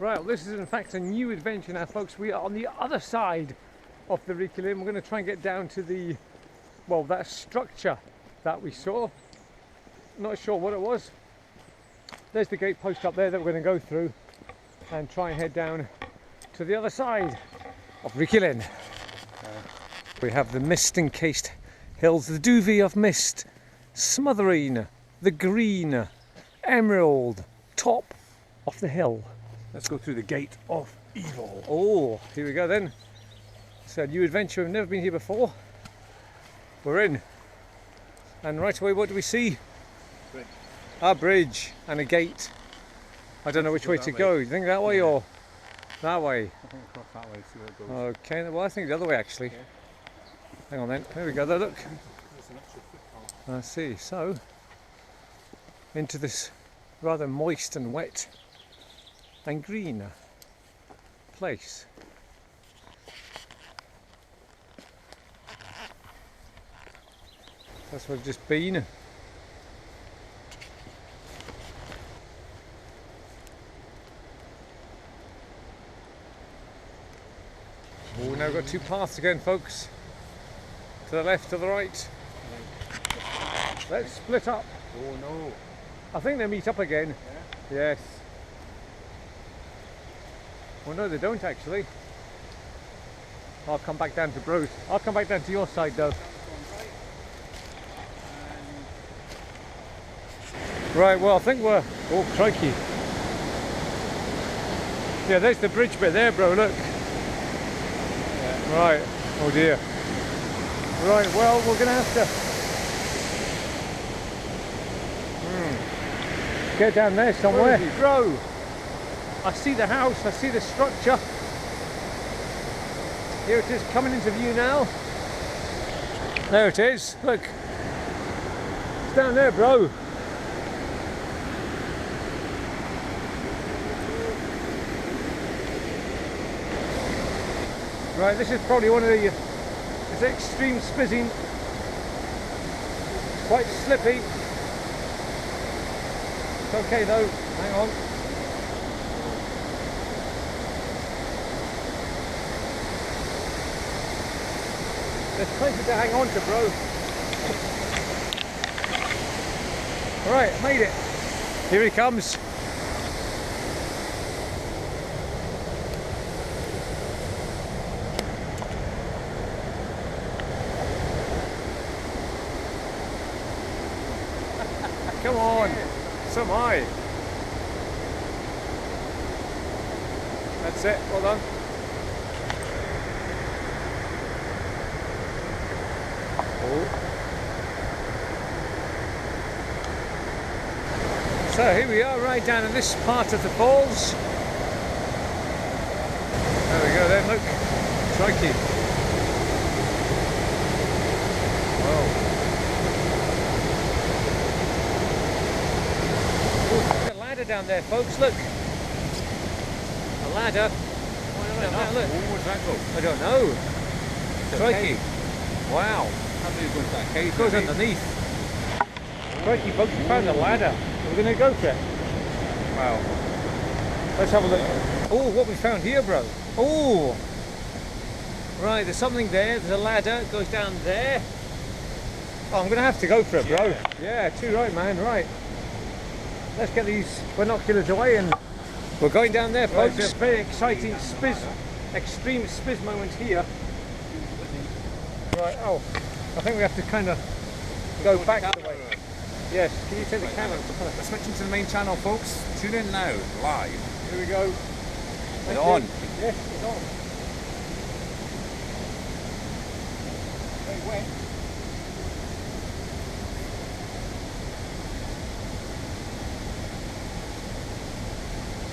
Right, well, this is in fact a new adventure now, folks. We are on the other side of the Reekie Linn. We're going to try and get down to the, well, that structure that we saw. Not sure what it was. There's the gate post up there that we're going to go through and try and head down to the other side of Reekie Linn. We have the mist-encased hills, the duvet of mist, smothering the green emerald top of the hill. Let's go through the gate of evil. Oh, here we go then. It's a new adventure. We've never been here before. We're in. And right away, what do we see? Bridge. A bridge and a gate. I don't know which way to go. Do you think that way or that way? I think across that way, see where it goes. Okay, well I think the other way actually. Yeah. Hang on then. There we go there, look. There's an actual footpath. I see. So, into this rather moist and wet and green place. That's what it's just been. Oh, now we've got two paths again, folks. To the left, to the right. Let's split up. Oh no. I think they meet up again. Yeah. Yes. Well, no, they don't actually. I'll come back down to Bruce. I'll come back down to your side though. Right, well, I think we're... Oh, crikey. Yeah, there's the bridge bit there, bro, look. Yeah. Right, oh dear. Right, well, we're going to have to get down there somewhere. Bro, I see the house, I see the structure. Here it is coming into view now. There it is, look. It's down there, bro. Right, this is probably one of the it's extreme SPiSing. Quite slippy. It's okay though, hang on. There's plenty to hang on to, bro. Alright, made it. Here he comes. Come on, so am I. That's it, well done. Oh. So here we are, right down in this part of the falls. There we go then, look. Crikey. Whoa. Down there, folks, look. A ladder. Down there, look. Where would that go? I don't know. Crikey. Wow. How do you go to that cave? It goes underneath. Crikey, folks, we found a ladder. We're going to go for it. Wow. Let's have a look. Oh, what we found here, bro. Oh. Right, there's something there. There's a ladder. It goes down there. Oh, I'm going to have to go for it, bro. Yeah, too right, man. Right. Let's get these binoculars away and we're going down there, folks. It's a very exciting extreme SPiS moment here. Right, oh, I think we have to kind of go back the way. Yes, can you take the camera? Let's switch into the main channel, folks. Tune in now, live. Here we go. It's on. Yes, it's on. Very wet.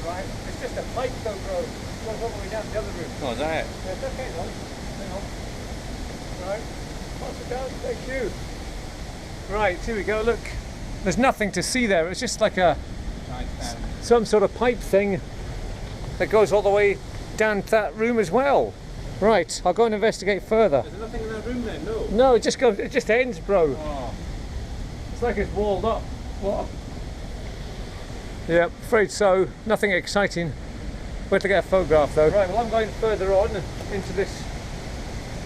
Right, it's just a pipe though, bro. It goes all the way down the other room. Oh, is that it? Yeah, it's okay though. Hang on. Right, pass it down, thank you. Right, here we go, look. There's nothing to see there, it's just like some sort of pipe thing that goes all the way down to that room as well. Right, I'll go and investigate further. There's nothing in that room then, no? No, it just ends, bro. Oh. It's like it's walled up. What? Yeah, afraid so. Nothing exciting. We have to get a photograph though. Right, well I'm going further on into this.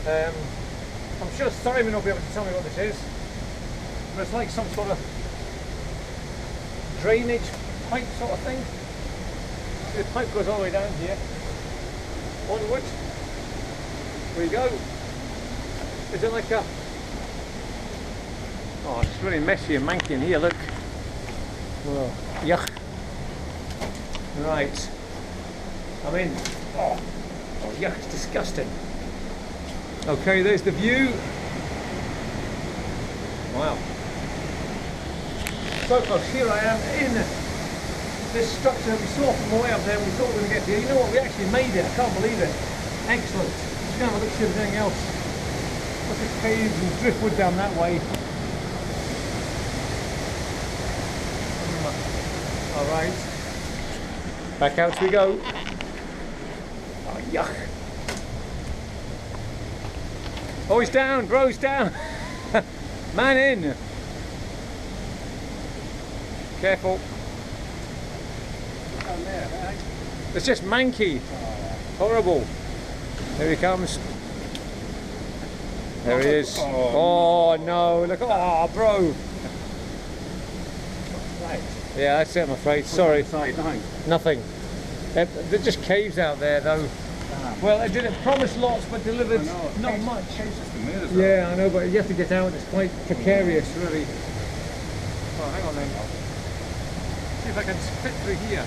I'm sure Simon will be able to tell me what this is. But it's like some sort of drainage pipe sort of thing. The pipe goes all the way down here. Onward. There you go. Is it like a... Oh, it's really messy and manky in here, look. Whoa. Yuck. Right. I'm in. Oh, yuck, it's disgusting. Okay, there's the view. Wow. So folks, here I am in this structure we saw from way up there. We thought we were going to get here. You know what? We actually made it. I can't believe it. Excellent. Just going to have a look, see if there's anything else. Lots of caves and driftwood down that way. All right. Back out we go. Oh, yuck. Oh, he's down, bro, he's down. Man in. Careful. Down there, right? It's just manky. Horrible. There he comes. There he is. Oh no, look. Oh, bro. Right. Yeah, that's it, I'm afraid. Sorry. Inside, Nothing. They're just caves out there, though. Well, they didn't promise lots, but delivered not much. Yeah, I know, but you have to get out. It's quite precarious, really. Oh, hang on then. See if I can fit through here.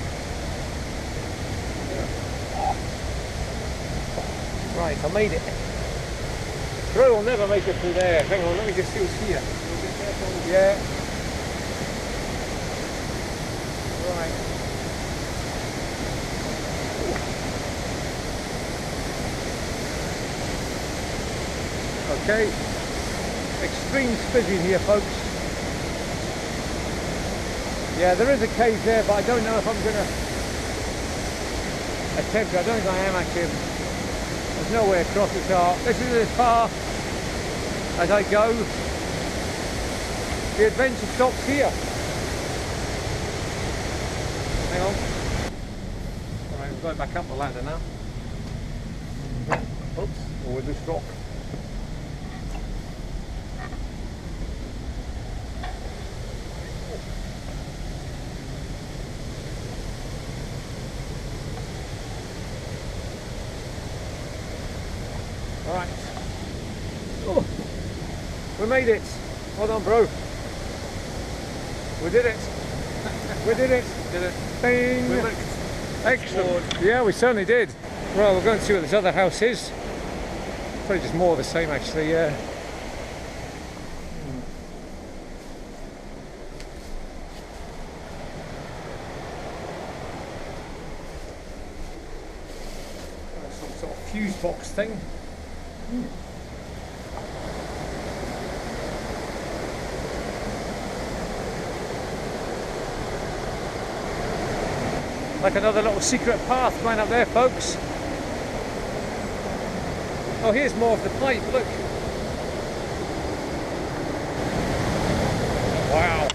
Right, I made it. Bro will never make it through there. Hang on, let me just see what's here. Yeah. Right. Okay. Extreme SPiSing here, folks. Yeah, there is a cave there, but I don't know if I'm going to attempt it. I don't think I am actually. There's no way across the top. This is as far as I go. The adventure stops here. Hang on. Alright, we're going back up the ladder now. Oops, or with this rock. Alright. Oh, we made it. Hold on, bro. We did it. We did it. Did it. Bing. We looked. Excellent. Yeah, we certainly did. Well, we're going to see what this other house is. Probably just more of the same, actually. Yeah. Some sort of fuse box thing. Like another little secret path going up there, folks. Oh, here's more of the pipe, look. Wow.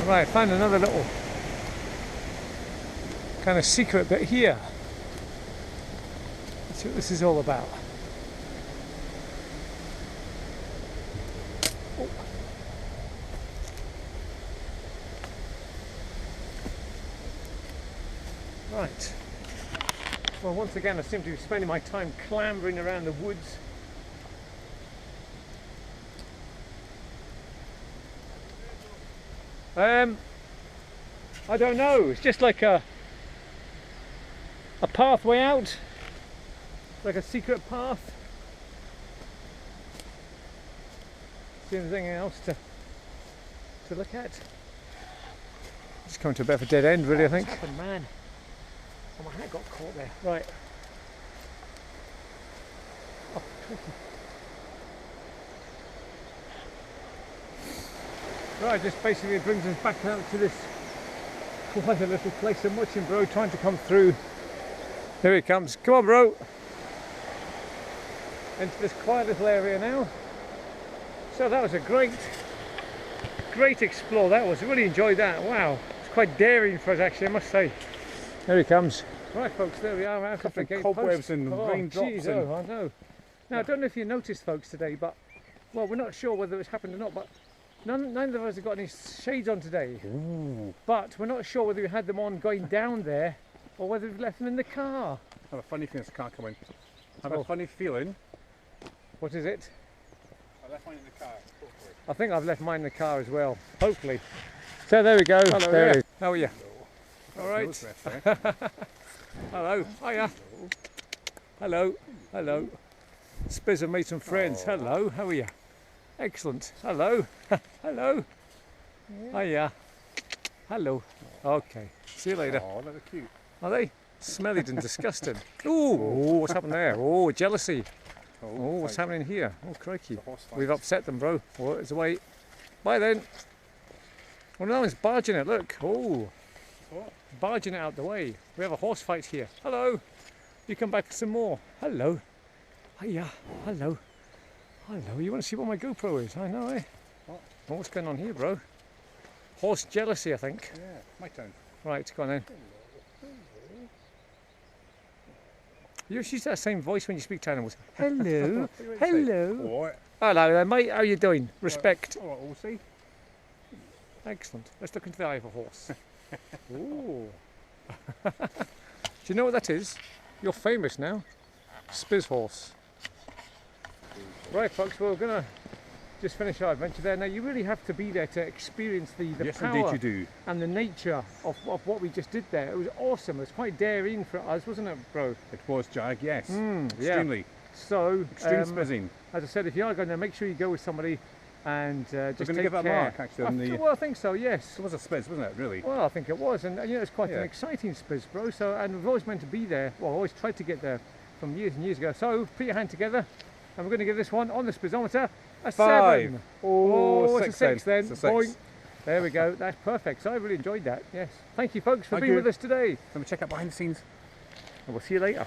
Right, found another little kind of secret bit here. Let's see what this is all about. Right. Well, once again, I seem to be spending my time clambering around the woods. I don't know. It's just like a pathway out, like a secret path. See anything else to look at? Just coming to a bit of a dead end, really. I think. What's happened, man? Oh, my hat got caught there. Right. Oh, right, just basically brings us back out to this quite a little place. I'm watching bro trying to come through. Here he comes. Come on, bro. Into this quiet little area now. So that was a great explore. That was. I really enjoyed that. Wow. It's quite daring for us, actually, I must say. There he comes. Right, folks, there we are. Out of the gate cobwebs post. and raindrops. Geez, I know. Now, I don't know if you noticed, folks, today, but, well, we're not sure whether it's happened or not, but neither of us have got any shades on today. Ooh. But we're not sure whether we had them on going down there or whether we've left them in the car. I have a funny feeling this car coming. I have a funny feeling. What is it? I left mine in the car, hopefully. I think I've left mine in the car as well, hopefully. So there we go. Hello, there yeah. it is. How are you? All right. Hello. Hiya. Hello. Hello. SPiS have made some friends. Oh. Hello. How are you? Excellent. Hello. Hello. Hiya. Hello. Okay. See you later. Oh, they're cute. Are they? Smelly and disgusting. Ooh, what's happened there? Oh, jealousy. Oh, what's happening here? Oh, crikey. We've upset them, bro. Oh, it's away. Bye then. Well, no one's barging it. Look. Oh. What? Barging it out the way. We have a horse fight here. Hello. You come back for some more. Hello. Hiya. Hello. Hello. You want to see what my GoPro is? I know, eh? What? Oh, what's going on here, bro? Horse jealousy, I think. Yeah, my turn. Right, go on then. You use that same voice when you speak to animals. Hello. Hello. What? Hello there, mate. How you doing? Respect. All right, we'll see. Excellent. Let's look into the eye of a horse. Ooh. Do you know what that is? You're famous now. SPiS horse. Right, folks, we're going to just finish our adventure there. Now, you really have to be there to experience the Yes, power indeed you do. and the nature of what we just did there. It was awesome. It was quite daring for us, wasn't it, bro? It was, Jag, yes. Yeah. Extremely. So, Extreme SPiSing. as I said, if you are going to, make sure you go with somebody and just We're take going to give that care. mark, actually, on the... Well, I think so, yes. It was a SPiS, wasn't it, really? Well, I think it was, and you know, it's quite Yeah. an exciting SPiS, bro. So, and we've always meant to be there. Well, always tried to get there from years and years ago. So, put your hand together, and we're going to give this one on the SPiSometer a 5. 7. Oh, it's a 6 then. It's a 6. Boing. There we go. That's perfect. So I really enjoyed that. Yes. Thank you, folks, for Thank being you. with us today. Let me check out behind the scenes. And we'll see you later.